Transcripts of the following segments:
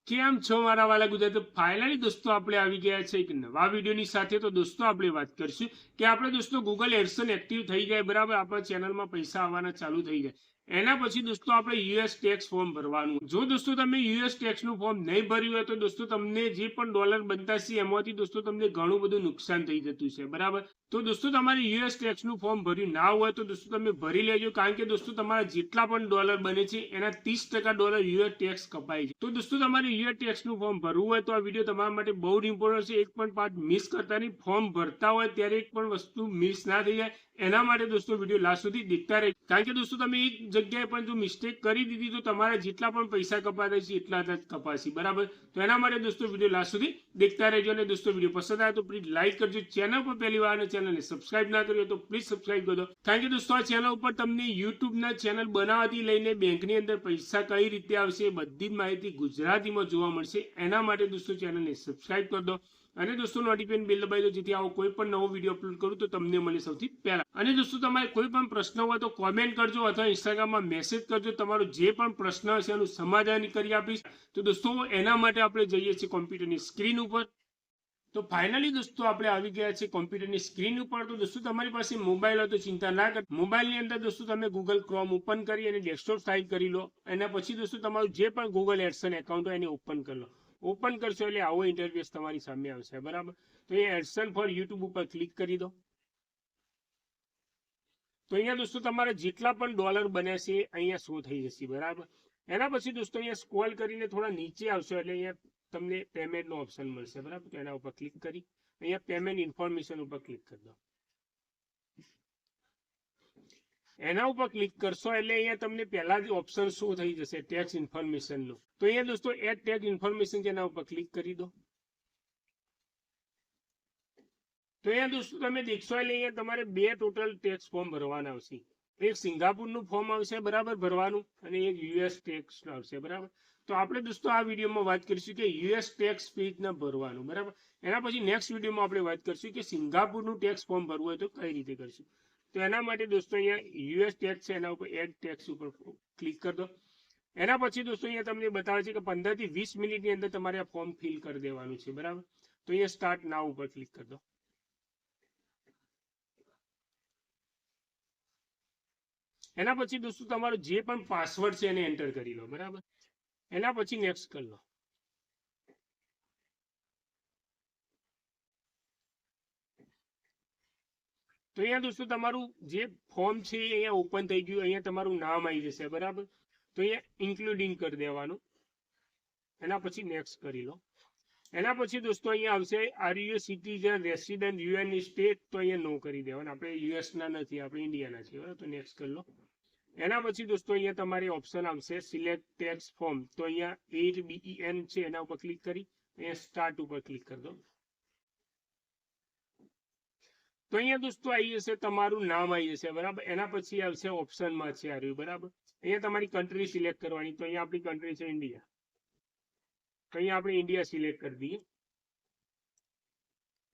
કેમ છો મારા વાલા ગુજરાતી? ફાઇનલી દોસ્તો આપણે આવી ગયા છે એક નવા વિડીયોની સાથે. તો દોસ્તો આપણે વાત કરીશું કે આપણે દોસ્તો ગૂગલ એડસન એક્ટિવ થઈ જાય, બરાબર, આપણા ચેનલમાં પૈસા આવવાના ચાલુ થઈ જાય. એના પછી દોસ્તો આપણે યુએસ ટેક્સ ફોર્મ ભરવાનું. જો દોસ્તો તમે યુએસ ટેક્સ નું ફોર્મ નહીં ભર્યું હોય તો દોસ્તો તમને જે પણ ડોલર બનતા છે એમાંથી દોસ્તો તમને ઘણું બધું નુકસાન થઈ જતું છે, બરાબર. તો દોસ્તો તમારે યુએસ ટેક્સ નું ફોર્મ ભર્યું ના હોય તો દોસ્તો તમે ભરી લેજો, કારણ કે દોસ્તો તમારા જેટલા પણ ડોલર બને છે એના 30% ડોલર યુએસ ટેક્સ કપાય છે. તો દોસ્તો તમારે યુએસ ટેક્સ નું ફોર્મ ભરવું હોય તો આ વિડીયો તમારા માટે બહુ ઇમ્પોર્ટન્ટ છે. એક પણ પાર્ટ મિસ કરતા નહીં. ફોર્મ ભરતા હોય ત્યારે એક પણ વસ્તુ મિસ ના થઈ જાય, એના માટે દોસ્તો વિડીયો લાસ્ટ સુધી દેખતા રહે, કારણ કે દોસ્તો તમે એક જગ્યાએ પણ જો મિસ્ટેક કરી દીધી તો તમારા જેટલા પણ પૈસા કપાતા છે એટલા જ કપાશે, બરાબર. તો એના માટે દોસ્તો વિડીયો લાસ્ટ સુધી દેખતા રહેજો. અને દોસ્તો વિડીયો પસંદ આવે તો પ્લીઝ લાઈક કરજો. ચેનલ પર પહેલી વાર ચેનલને સબસ્ક્રાઇબ ના કર્યો તો પ્લીઝ સબસ્ક્રાઇબ કરજો, કારણ કે દોસ્તો આ ચેનલ ઉપર તમને યુટ્યુબના ચેનલ બનાવવાથી લઈને બેંકની અંદર પૈસા કઈ રીતે આવશે બધી જ માહિતી ગુજરાતીમાં જોવા મળશે. એના માટે દોસ્તો ચેનલને સબસ્ક્રાઇબ કરી દો અને દોસ્તો નોટિફિકેશન બેલ દબાવી દો, જેથી આવો કોઈ પણ નવો વિડીયો અપલોડ કરું તો તમને મળે સૌથી પહેલા. અને દોસ્તો તમારે કોઈ પણ પ્રશ્ન હોય તો કોમેન્ટ કરજો અથવા ઇન્સ્ટાગ્રામમાં મેસેજ કરજો. તમારો જે પણ પ્રશ્ન હશે એનું સમાધાન કરી આપીશ. તો દોસ્તો એના માટે આપણે જઈએ છીએ કોમ્પ્યુટરની સ્ક્રીન ઉપર. તો ફાઇનલી દોસ્તો આપણે આવી ગયા છે કોમ્પ્યુટરની સ્ક્રીન ઉપર. તો દોસ્તો તમારી પાસે મોબાઈલ હોય તો ચિંતા ના કર. મોબાઈલની અંદર દોસ્તો તમે ગૂગલ ક્રોમ ઓપન કરી અને ડેસ્કટોપ ટાઈપ કરી લો. એના પછી દોસ્તો તમારું જે પણ ગૂગલ એડસન એકાઉન્ટ હોય એને ઓપન કરી લો. ઓપન કરશો એટલે આવો ઇન્ટરફેસ તમારી સામે આવશે, બરાબર. તો એ એડસન ફોર યુટ્યુબ ઉપર ક્લિક કરી દો. તો અહીંયા દોસ્તો તમારે જેટલા પણ ડોલર બન્યા છે અહીંયા શો થઈ જશે, બરાબર. એના પછી દોસ્તો અહીંયા સ્ક્રોલ કરીને થોડા નીચે આવશો એટલે અહીંયા તમને પેમેન્ટનો ઓપ્શન મળશે, બરાબર. તો એના ઉપર ક્લિક કરી અહીંયા પેમેન્ટ ઇન્ફોર્મેશન ઉપર ક્લિક કરી દો. એના ઉપર ક્લિક કરશો એટલે અહીંયા તમને પહેલા જ ઓપ્શન શો થઈ જશે ટેક્સ ઇન્ફોર્મેશનનું. તો અહીંયા દોસ્તો એડ ટેક્સ ઇન્ફોર્મેશન એના ઉપર ક્લિક કરી દો. તો અહીંયા દોસ્તો તમે દેખશો એટલે અહીંયા તમારે બે ટોટલ ટેક્સ ફોર્મ ભરવાના આવશે. એક સિંગાપુરનું ફોર્મ આવશે, બરાબર, ભરવાનું, અને એક યુએસ ટેક્સ આવશે, બરાબર. તો આપણે દોસ્તો આ વિડીયોમાં વાત કરીશું કે યુએસ ટેક્સ કઈ રીતના ભરવાનું, બરાબર. એના પછી નેક્સ્ટ વિડીયોમાં આપણે વાત કરીશું કે સિંગાપુરનું ટેક્સ ફોર્મ ભરવું હોય તો કઈ રીતે કરશું. તો એના માટે દોસ્તો અહીંયા યુએસ ટેક્સ છે એના ઉપર એડ ટેક્સ ઉપર ક્લિક કરી દો. એના પછી દોસ્તો અહીંયા તમને બતાવે છે કે 15 થી 20 મિનિટની અંદર તમારે આ ફોર્મ ફિલ કરી દેવાનું છે, બરાબર. તો અહીંયા સ્ટાર્ટ નાઉ ઉપર ક્લિક કરી દો. એના પછી દોસ્તો તમારો જે પણ પાસવર્ડ છે એને એન્ટર કરી લો, બરાબર. એના પછી નેક્સ્ટ કરી લો. તો અહીંયા દોસ્તો તમારું જે ફોર્મ છે એ અહીંયા ઓપન થઈ ગયું. અહીંયા તમારું નામ આવી જશે, બરાબર. તો અહીંયા ઇન્ક્લુડિંગ કરી દેવાનું. એના પછી નેક્સ્ટ કરી લો. એના પછી દોસ્તો અહીંયા આવશે are you citizen resident UN state. તો અહીંયા નો કરી દેવાનું. આપણે યુએસ ના નથી, આપણે ઇન્ડિયાના છીએ, બરાબર. તો નેક્સ્ટ કરી લો. એના પછી દોસ્તો અહીંયા તમારે ઓપ્શન આવશે સિલેક્ટ ટેક્સ ફોર્મ. તો અહીંયા 8BEN છે એના ઉપર ક્લિક કરી અહીંયા સ્ટાર્ટ ઉપર ક્લિક કરી દો. તો અહીંયા દોસ્તો આવી જશે તમારું નામ આવી જશે, બરાબર. એના પછી આવશે ઓપ્શનમાં છે આવ્યું, બરાબર. અહીંયા તમારી કન્ટ્રી સિલેક્ટ કરવાની. તો અહીંયા આપણી કન્ટ્રી છે ઇન્ડિયા. તો અહીંયા આપણે ઇન્ડિયા સિલેક્ટ કરી દઈએ.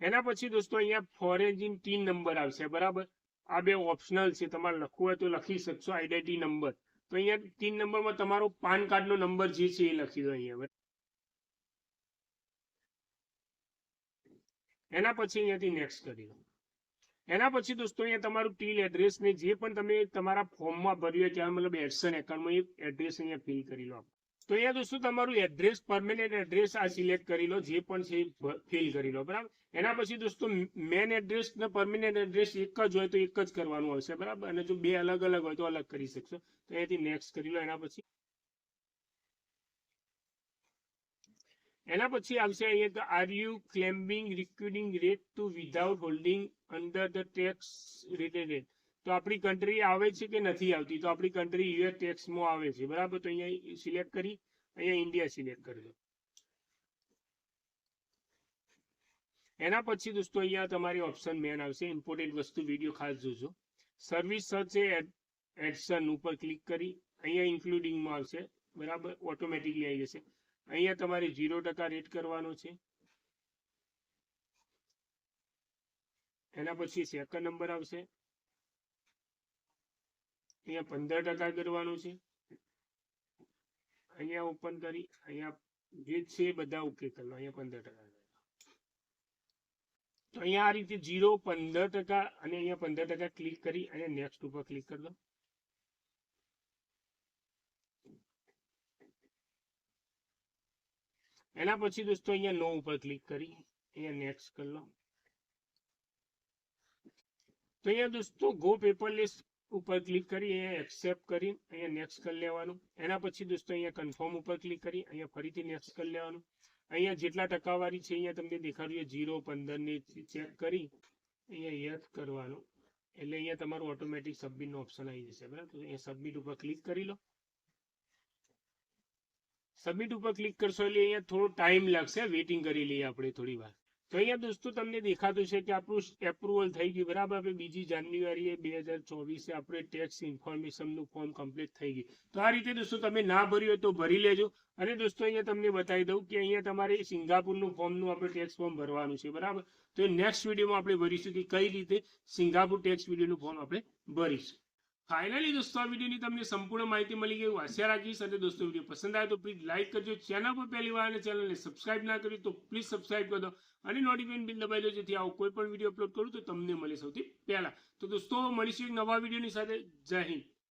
એના પછી દોસ્તો અહીંયા ફોરેન ટીન નંબર આવશે, બરાબર. આ બે ઓપ્શનલ છે, તમારે લખવું હોય તો લખી શકશો. Identity number. તો અહીંયા 3 નંબરમાં તમારો પાન કાર્ડનો નંબર જે છે એ લખી દો અહીંયા. એના પછી અહીંયાથી નેક્સ્ટ કરી દો. એના પછી દોસ્તો અહીંયા તમારું ટીલ એડ્રેસ ને જે પણ તમે તમારા ફોર્મમાં ભર્યું ત્યાં મતલબ એડસન એકાઉન્ટમાં એ એડ્રેસ અહીંયા ફિલ કરી લો. તો અહીંયા દોસ્તો તમારું એડ્રેસ પરમેનન્ટ એડ્રેસ આ સિલેક્ટ કરી લો, જે પણ છે ફિલ કરી લો, બરાબર. એના પછી દોસ્તો મેન એડ્રેસ ને પરમેનન્ટ એડ્રેસ એક જ હોય તો એક જ કરવાનું આવશે, બરાબર. અને જો બે અલગ અલગ હોય તો અલગ કરી શકશો. તો અહીંયાથી નેક્સ્ટ કરી લો. એના પછી આવશે અહીંયા are you claiming reducing rate to without holding under the tax related. તો આપણી કન્ટ્રી આવે છે કે નથી આવતી. તો આપણી કન્ટ્રી યુએસ ટેક્સમાં આવે છે, બરાબર. તો અહીંયા સિલેક્ટ કરી અહીંયા ઇન્ડિયા સિલેક્ટ કરી દો. એના પછી દોસ્તો અહીંયા તમારી ઓપ્શન મેન આવશે. ઇમ્પોર્ટન્ટ વસ્તુ વિડીયો ખાસ જોજો. સર્વિસ સર્ચ એડસન ઉપર ક્લિક કરી અહીંયા ઇન્ક્લુડિંગમાં આવશે, બરાબર. ઓટોમેટિકલી આવી જશે. અહીંયા તમારે 0% રેટ કરવાનો છે. એના પછી સેકન્ડ નંબર આવશે. અહીંયા 15% કરવાનું છે. અહીંયા ઓપન કરી અહીંયા જે છે એ બધા ઓકે કરી લો. અહીંયા 15%. તો અહીંયા આ રીતે 0, 15% અને અહીંયા 15% ક્લિક કરી અને નેક્સ્ટ ઉપર ક્લિક કરી દો. એના પછી દોસ્તો અહીંયા નો ઉપર ક્લિક કરી અહીંયા નેક્સ્ટ કરી લો. તો અહીંયા દોસ્તો ગો પેપરલેસ ઉપર ક્લિક કરી અહીંયા એક્સેપ્ટ કરી અહીંયા નેક્સ્ટ કરી લેવાનું. એના પછી દોસ્તો અહીંયા કન્ફર્મ ઉપર ક્લિક કરી અહીંયા ફરીથી નેક્સ્ટ કરી લેવાનું. અહીંયા જેટલા ટકાવારી છે અહીંયા તમને દેખાડ્યું 0, 15 ને ચેક કરી અહીંયા યસ કરવાનું. એટલે અહીંયા તમારું ઓટોમેટિક સબમિટ નો ઓપ્શન આવી જશે. બરાબર, તો અહીંયા સબમિટ ઉપર ક્લિક કરી લો. સબમિટ ઉપર ક્લિક કરશો એટલે અહીંયા થોડો ટાઈમ લાગશે, વેઇટિંગ કરી લઈએ આપણે થોડી વાર. તો અહીંયા દોસ્તો તમને દેખાતું છે કે આપણું એપ્રુવલ થઈ ગયું. બરાબર, આપણે 2 જાન્યુઆરીએ 2024 આપણે ટેક્સ ઇન્ફોર્મેશનનું ફોર્મ કમ્પ્લીટ થઈ ગયું. તો આ રીતે દોસ્તો તમે ના ભર્યું હોય તો ભરી લેજો. અને દોસ્તો અહીંયા તમને બતાવી દઉં કે અહીંયા તમારે સિંગાપુરનું ફોર્મનું આપણે ટેક્સ ફોર્મ ભરવાનું છે. બરાબર, તો નેક્સ્ટ વિડીયોમાં આપણે ભરીશું કે કઈ રીતે સિંગાપુર ટેક્સ વિડીયોનું ફોર્મ આપણે ભરીશું. ફાઇનલી દોસ્તો આ વિડીયોની તમને સંપૂર્ણ માહિતી મળી ગઈ હું આશા રાખીશ. અને દોસ્તો વિડીયો પસંદ આવે તો પ્લીઝ લાઈક કરજો. ચેનલ પર પહેલી વાર અને ચેનલને સબસ્ક્રાઇબ ના કરી તો પ્લીઝ સબસ્ક્રાઇબ કરી દો અને નોટિફિકેશન બિલ દબાવી દો જેથી આવો કોઈ પણ વિડીયો અપલોડ કરું તો તમને મળે સૌથી પહેલા. તો દોસ્તો મળીશું એક નવા વિડીયોની સાથે. જય હિન્દ.